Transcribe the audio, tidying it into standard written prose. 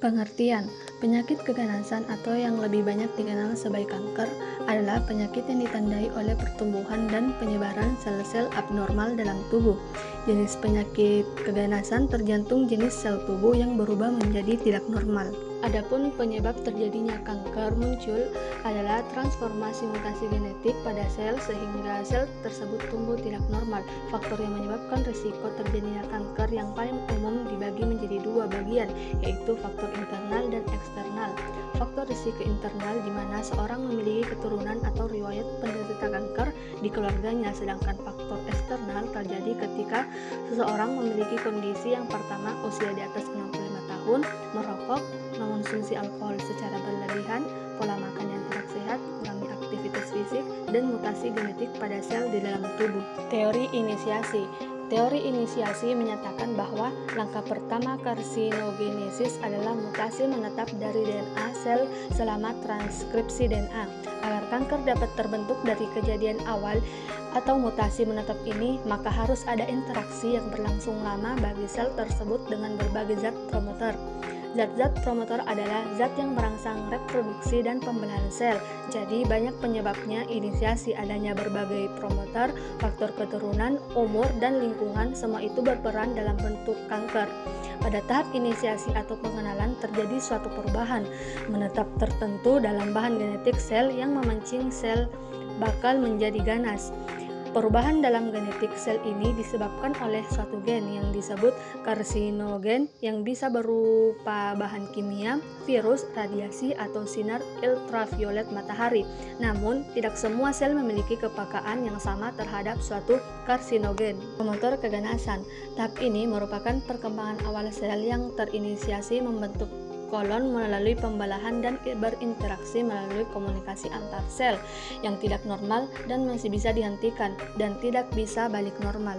Pengertian, penyakit keganasan atau yang lebih banyak dikenal sebagai kanker adalah penyakit yang ditandai oleh pertumbuhan dan penyebaran sel-sel abnormal dalam tubuh. Jenis penyakit keganasan tergantung jenis sel tubuh yang berubah menjadi tidak normal. Adapun penyebab terjadinya kanker muncul adalah transformasi mutasi genetik pada sel sehingga sel tersebut tumbuh tidak normal. Faktor yang menyebabkan risiko terjadinya kanker yang paling umum dibagi menjadi dua bagian, yaitu faktor internal dan eksternal. Faktor risiko internal di mana seorang memiliki keturunan atau riwayat penderita kanker di keluarganya, sedangkan faktor eksternal terjadi ketika seseorang memiliki kondisi yang pertama usia di atas 65 tahun, merokok, mengonsumsi alkohol secara berlebihan, pola makan yang tidak sehat, kurangi aktivitas fisik, dan mutasi genetik pada sel di dalam tubuh. Teori inisiasi. Teori inisiasi menyatakan bahwa langkah pertama karsinogenesis adalah mutasi menetap dari DNA sel selama transkripsi DNA. Agar kanker dapat terbentuk dari kejadian awal atau mutasi menetap ini, maka harus ada interaksi yang berlangsung lama bagi sel tersebut dengan berbagai zat promotor. Zat-zat promotor adalah zat yang merangsang reproduksi dan pembelahan sel. Jadi banyak penyebabnya inisiasi adanya berbagai promotor, faktor keturunan, umur, dan lingkungan, semua itu berperan dalam bentuk kanker. Pada tahap inisiasi atau pengenalan terjadi suatu perubahan menetap tertentu dalam bahan genetik sel yang memancing sel bakal menjadi ganas. Perubahan dalam genetik sel ini disebabkan oleh suatu gen yang disebut karsinogen yang bisa berupa bahan kimia, virus, radiasi, atau sinar ultraviolet matahari. Namun, tidak semua sel memiliki kepekaan yang sama terhadap suatu karsinogen. Promotor keganasan. Tahap ini merupakan perkembangan awal sel yang terinisiasi membentuk kolon melalui pembelahan dan berinteraksi melalui komunikasi antar sel yang tidak normal dan masih bisa dihentikan dan tidak bisa balik normal.